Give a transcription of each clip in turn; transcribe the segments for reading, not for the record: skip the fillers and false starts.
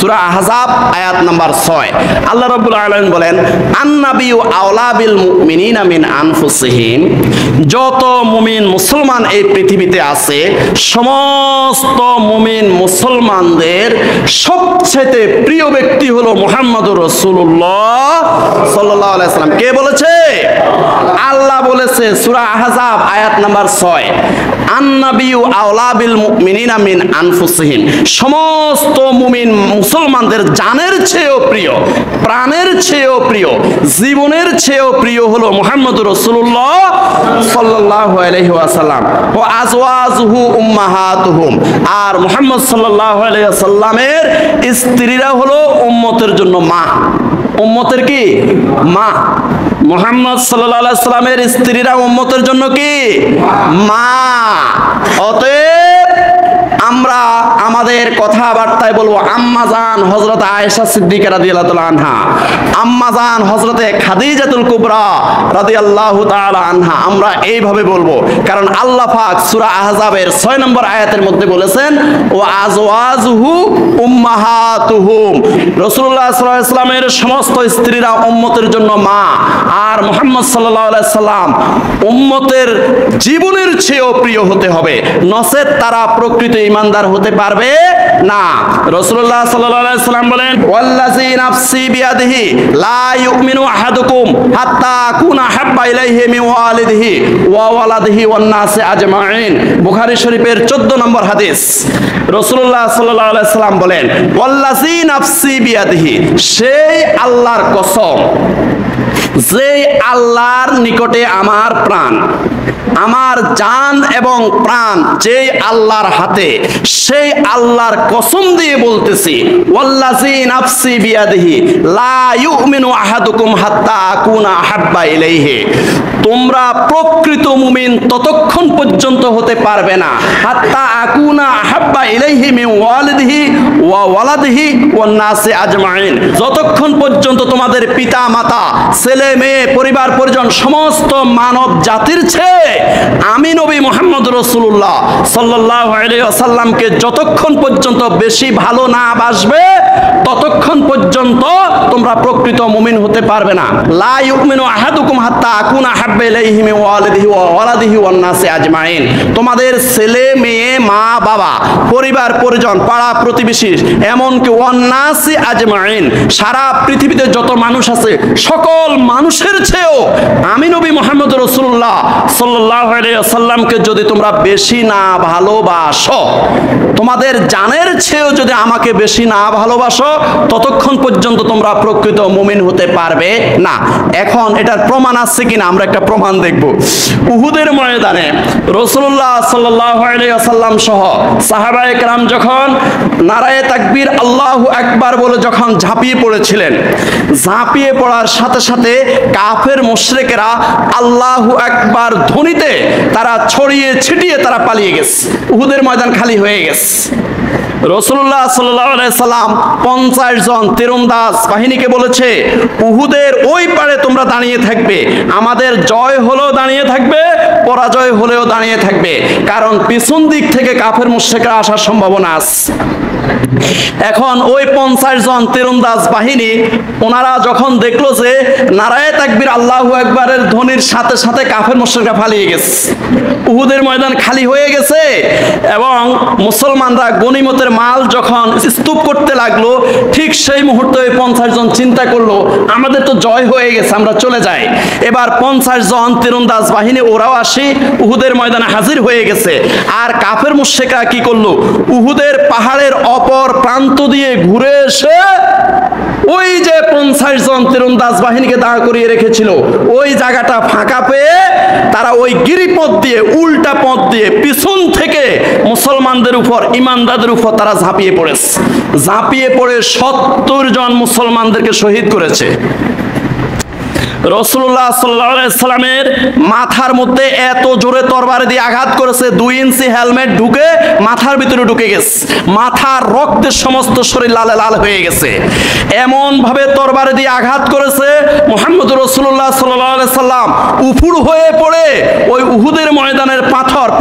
সূরা আহজাব আয়াত নাম্বার 6। আল্লাহ রাব্বুল আলামিন বলেন, আন-নাবিয়্যু আওলা বিল মুমিনিনা মিন আনফুসিহিম, যত মুমিন মুসলমান এই পৃথিবীতে আছে সমস্ত মুমিন মুসলমানদের সবচেয়ে প্রিয় ব্যক্তি হলো মুহাম্মদুর রাসূলুল্লাহ সাল্লাল্লাহু আলাইহি সাল্লাম। কে বলেছে? আল্লাহ বলেছে, সূরা আহজাব আয়াত নাম্বার 6, আন-নাবিয়্যু আওলা বিল মুমিনিনা মিন আনফুসিহিম, সমস্ত মুমিন মুসলমানদের জানের চেয়েও প্রিয়, প্রাণের চেয়েও প্রিয়, জীবনের চেয়েও প্রিয় হলো মুহাম্মদুর রাসূলুল্লাহ সাল্লাল্লাহু আলাইহি ওয়াসাল্লাম। ও আজওয়াজুহু উম্মাহাতুহুম, আর মুহাম্মদ সাল্লাল্লাহু আলাইহি ওয়াসাল্লামের স্ত্রীরা হলো উম্মতের জন্য মা। উম্মতের কি? মা। মুহাম্মদ সাল্লাল্লাহু আলাইহি ওয়াসাল্লামের স্ত্রীরা উম্মতের জন্য কি? মা। অতএব আমরা আমাদের কথাবার্তায় বলবো আম্মাজান হযরত আয়েশা সিদ্দিকা রাদিয়াল্লাহু তাআলা আনহা, আম্মাজান হযরতে খাদিজাতুল কুবরা রাদিয়াল্লাহু তাআলা আনহা, আমরা এইভাবে বলবো। কারণ আল্লাহ পাক সূরা আহজাবের 6 নম্বর আয়াতের মধ্যে বলেছেন, ও আজওয়াজুহু উম্মাহাতুহুম, রাসূলুল্লাহ সাল্লাল্লাহু আলাইহি ওয়াসাল্লামের সমস্ত স্ত্রীরা উম্মতের জন্য মা, আর মুহাম্মদ সাল্লাল্লাহু আলাইহি সাল্লাম উম্মতের জীবনের চেয়েও প্রিয় হতে হবে, নচেত তারা প্রকৃত ঈমানদার হতে পারবে না। রাসূলুল্লাহ সাল্লাল্লাহু আলাইহি সাল্লাম বলেন, ওয়াল্লাযী নাফসি বিয়াদিহি লা ইউমিনু আহাদুকুম হাত্তা আকুনা হাব্বা ইলাইহি মিন ওয়ালিদিহি ওয়া ওয়ালাদিহি ওয়ান নাসি আজমাইন। বুখারী শরীফের 14 নম্বর হাদিস। রাসূলুল্লাহ সাল্লাল্লাহু আলাইহি সাল্লাম বলেন, ওয়াল্লাযী নাফসি বিয়াদিহি, সেই আল্লাহর কসম, যে আল্লাহর নিকটে আমার প্রাণ, আমার জান এবং প্রাণ যেই আল্লাহর হাতে, সেই আল্লাহর কসম দিয়ে বলতেছি, ওয়াল্লাযী নাফসি বিয়াদিহি লা ইউমিনু আহাদুকুম হাত্তা আকুনা আহাব্বা ইলাইহি, তোমরা প্রকৃত মুমিন ততক্ষণ পর্যন্ত হতে পারবে না, হাত্তা আকুনা আহাব্বা ইলাইহি মিন ওয়ালিদিহি ওয়া ওয়ালাদিহি ওয়ান নাসি আজমাইন, যতক্ষণ পর্যন্ত তোমাদের পিতা মাতা, ছেলে মেয়ে, পরিবার পরিজন, সমস্ত মানব জাতির চেয়ে আমি নবী মুহাম্মদ রাসূলুল্লাহ সাল্লাল্লাহু আলাইহি ওয়াসাল্লামকে যতক্ষণ পর্যন্ত বেশি ভালো না বাসবে ততক্ষণ পর্যন্ত তোমরা প্রকৃত মুমিন হতে পারবে না। লা ইউমিনু আহাদুকুম হাত্তা আকুনা হাব্বা ইলাইহি মিন ওয়ালিদিহি ওয়া ওয়ালাদিহি ওয়ান নাসি আজমাইন, তোমাদের ছেলে মেয়ে, মা বাবা, পরিবার পরিজন, পাড়া প্রতিবেশী, এমনকি ওয়ান নাসি আজমাইন, সারা পৃথিবীতে যত মানুষ আছে সকল মানুষের চেয়েও আমি নবী মুহাম্মদ রাসূলুল্লাহ সাল্লাল্লাহু আলাইহি ওয়াসাল্লামকে যদি তোমরা বেশি না ভালোবাসো, তোমাদের জানের চেয়েও যদি আমাকে বেশি না ভালোবাসো, ততক্ষণ পর্যন্ত তোমরা প্রকৃত মুমিন হতে পারবে না। এখন এটার প্রমাণ আছে কিনা আমরা একটা প্রমাণ দেখব। উহুদের ময়দানে রাসূলুল্লাহ সাল্লাল্লাহু আলাইহি ওয়াসাল্লাম সহ সাহাবায়ে কেরাম যখন নারায়ে তাকবীর আল্লাহু আকবার বলে যখন ঝাঁপিয়ে পড়েছিলেন, ঝাঁপিয়ে পড়ার সাথে সাথে কাফের মুশরিকেরা আল্লাহু আকবার ধ্বনিতে তারা ছড়িয়ে ছিটিয়ে তারা পালিয়ে গেছে, উহুদের ময়দান খালি হয়ে গেছে। রাসূলুল্লাহ সাল্লাল্লাহু আলাইহি সাল্লাম 50 জন তীরন্দাজ বাহিনীকে বলেছে, উহুদের ওই পারে তোমরা দাঁড়িয়ে থাকবে, আমাদের জয় হলেও দাঁড়িয়ে থাকবে, পরাজয় হলেও দাঁড়িয়ে থাকবে, কারণ পিছন দিক থেকে কাফের মুশরিকরা আসার সম্ভাবনা আছে। এখন ওই 50 জন তীরন্দাজ বাহিনী ওনারা যখন দেখলো যে নারায়ে তাকবীর আল্লাহু আকবারের ধ্বনির সাথে সাথে কাফের মুশরিকরা পালিয়ে গেছে, উহুদের ময়দান খালি হয়ে গেছে, এবং মুসলমানরা গনিমতের মাল যখন স্তূপ করতে লাগলো, ঠিক সেই মুহূর্তে 50 জন চিন্তা করলো আমাদের তো জয় হয়ে গেছে, আমরা চলে যাই। এবার 50 জন তীরন্দাজ বাহিনী ওরাও আসি উহুদের ময়দানে হাজির হয়ে গেছে। আর কাফের মুশরিকরা কি করলো, উহুদের পাহাড়ের অপর প্রান্ত দিয়ে ঘুরে এসে ওই যে 50 জন তীরন্দাজ বাহিনীকে দাঁড় করিয়ে রেখেছিল ওই জায়গাটা ফাঁকা পেয়ে তারা ওই গিরিপথ দিয়ে, উল্টা পথ দিয়ে পিছন থেকে মুসলমানদের উপর, ইমানদারদের উপর তারা ঝাঁপিয়ে পড়েছে। ঝাঁপিয়ে পড়ে 70 জন মুসলমানদেরকে শহীদ করেছে। রাসূলুল্লাহ সাল্লাল্লাহু আলাইহি সাল্লামের মাথার মধ্যে এত জোরে তরবারি দিয়ে আঘাত করেছে, 2 ইঞ্চি হেলমেট ঢুকে মাথার ভিতরে ঢুকে গেছে, মাথার রক্তে সমস্ত শরীর লাল লাল হয়ে গেছে। এমন ভাবে তরবারি দিয়ে আঘাত করেছে, মুহাম্মদুর রাসূলুল্লাহ সাল্লাল্লাহু আলাইহি সাল্লাম উপুড় হয়ে পড়ে ওই উহুদের ময়দানের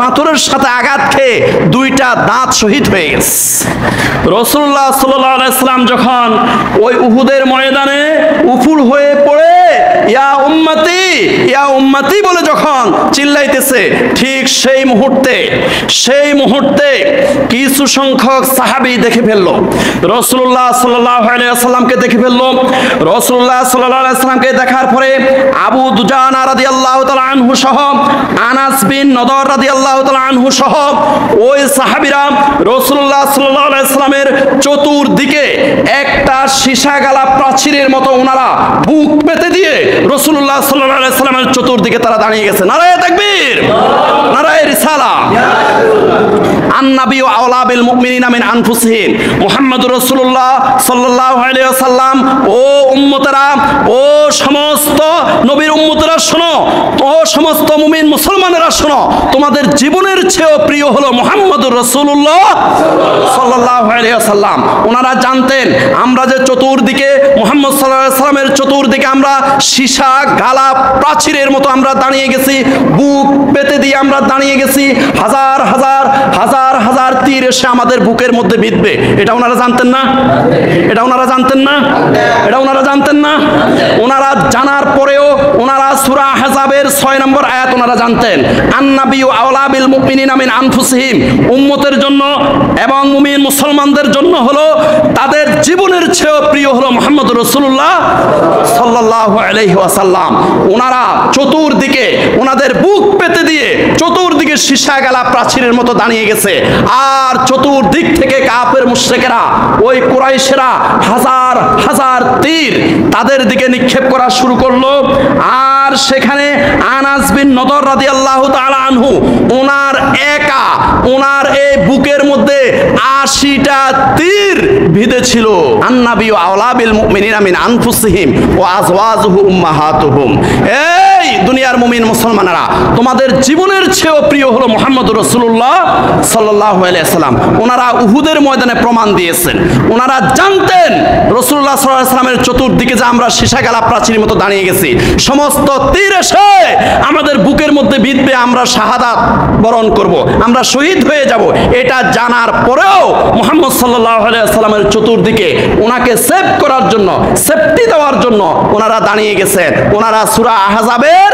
পাথরের সাথে আঘাত খেয়ে 2টা দাঁত শহীদ হয়ে গেছে। রাসূলুল্লাহ সাল্লাল্লাহু আলাইহি সাল্লাম যখন ওই উহুদের ময়দানে উপুড় হয়ে পড়ে ইয়া উম্মতি বলে যখন চিল্লাইতেছে, ঠিক সেই মুহূর্তে কিছু সংখ্যক সাহাবী দেখে ফেললো রাসূলুল্লাহ সাল্লাল্লাহু আলাইহি ওয়াসাল্লামকে, দেখে ফেললো রাসূলুল্লাহ সাল্লাল্লাহু আলাইহি ওয়াসাল্লামকে। দেখার পরে আবু দুজানা রাদিয়াল্লাহু তাআলা আনহু সহ, আনাস বিন নদর রাদিয়াল্লাহু তাআলা আনহু সহ ওই সাহাবীরা রাসূলুল্লাহ সাল্লাল্লাহু আলাইহি ওয়াসাল্লামের চতুর্দিকে একটা সীসা গালা প্রাচীরের মতো ওনারা বুক পেতে দিয়ে রাসূলুল্লাহ সাল্লাল্লাহু আলাইহি ওয়াসাল্লামের চতুর্দিকে তারা দাঁড়িয়ে গেছে। নারায়ে তাকবীর, নারায়ে রিসালাহ। আন-নাবিয়্যু আওলা বিল মুমিনিনা মিন আনফুসিহিম, মুহাম্মদুর রাসূলুল্লাহ সাল্লাল্লাহু আলাইহি ওয়াসাল্লাম, ও উম্মতেরা, ও সমস্ত নবীর উম্মতেরা শোনো, ও সমস্ত মুমিন মুসলমানেরা শোনো, তোমাদের জীবনের চেয়েও প্রিয় হলো মুহাম্মদুর রাসূলুল্লাহ সাল্লাল্লাহু আলাইহি ওয়াসাল্লাম। ওনারা জানতেন আমরা যে চতুর্দিকে মুহাম্মদ সাল্লাল্লাহু আলাইহি ওয়াসাল্লামের চতুর্দিকে আমরা সীসা গালা প্রাচীরের মতো আমরা দাঁড়িয়ে গেছি, বুক পেতে দিয়ে আমরা দাঁড়িয়ে গেছি, হাজার হাজার তীর এসে আমাদের বুকের মধ্যে বিঁধবে। এটা ওনারা জানতেন না? ওনারা জানার পরেও ওনারা সূরা আহজাবের 6 নম্বর আয়াত ওনারা জানতেন, আন-নাবিয়্যু আওলা বিল মুমিনিনা মিন আনফুসিহিম, উম্মতের জন্য এবং মুমিন মুসলমানদের জন্য হলো তাদের জীবনের চেয়েও প্রিয় হলো মুহাম্মদুর রাসূলুল্লাহ সাল্লাল্লাহু আলাইহি ওয়াসাল্লাম। ওনারা চতুর্দিকে ওনাদের বুক পেতে দিয়ে চতুর্দিকে সীসা গালা প্রাচীরের মতো দাঁড়িয়ে গেছে, আর চতুর্দিক থেকে কাফের মুশরিকেরা, ওই কুরাইশেরা হাজার তীর তাদের দিকে নিক্ষেপ করা শুরু করলো। আর সেখানে আনাস বিন নদর রাদিয়াল্লাহু তাআলা আনহু, ওনার এই বুকের মধ্যে 80টা তীর বিঁধেছিল। আন-নাবিয়্যু আওলা বিল মুমিনিনা মিন আনফুসিহিম ওয়া আজওয়াজুহু উম্মাহাতুহুম। এই দুনিয়ার মুমিন মুসলমানেরা, তোমাদের জীবনের চেয়েও প্রিয় হলো মুহাম্মদুর রাসূলুল্লাহ সাল্লাল্লাহু আলাইহি ওয়াসাল্লাম। ওনারা উহুদের ময়দানে প্রমাণ দিয়েছেন, ওনারা জানতেন রাসূলুল্লাহ সাল্লাল্লাহু আলাইহি ওয়াসাল্লামের চতুর্দিকে যে আমরা সীসা গালা প্রাচীরের মতো দাঁড়িয়ে গেছি, সমস্ত তীর এসে আমাদের বুকের মধ্যে বিঁধবে, আমরা শাহাদাত বরণ করব, আমরা শহীদ হয়ে যাব। এটা জানার পরেও মুহাম্মদ সাল্লাল্লাহু আলাইহি ওয়াসাল্লামের চতুর্দিকে ওনাকে সেভ করার জন্য, সেফটি দেওয়ার জন্য ওনারা দাঁড়িয়ে গেছেন। ওনারা সূরা আহজাবের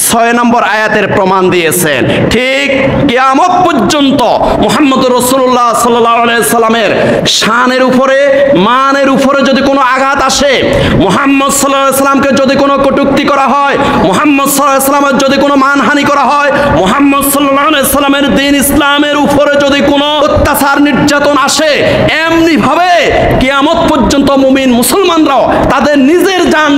6 নম্বর আয়াতের প্রমাণ দিয়েছেন। ঠিক কিয়ামত পর্যন্ত মুহাম্মদুর রাসূলুল্লাহ সাল্লাল্লাহু আলাইহি ওয়াসাল্লামের শানের উপরে, মানের উপরে যদি কোনো আঘাত আসে, মুহাম্মদ সাল্লাল্লাহু আলাইহি ওয়াসাল্লামকে যদি কোনো কটূক্তি করা হয়, মুহাম্মদ সাল্লাল্লাহু আলাইহি ওয়াসাল্লামের যদি কোনো মানহানি করা হয়, মুহাম্মদ সাল্লাল্লাহু আলাইহি ওয়াসাল্লামের দ্বীন ইসলামের উপরে যদি কোনো অত্যাচার নির্যাতন আসে, এমনি ভাবে কিয়ামত পর্যন্ত মুমিন মুসলমানরাও তাদের নিজের জান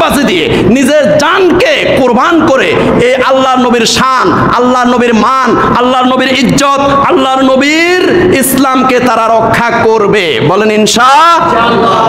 বাজি দিয়ে নিজের জানকে কুরবান করে এই আল্লাহর নবীর শান, আল্লাহর নবীর মান, আল্লাহর নবীর ইজ্জত, আল্লাহর নবীর ইসলামকে তারা রক্ষা করবে। বলেন ইনশাআল্লাহ।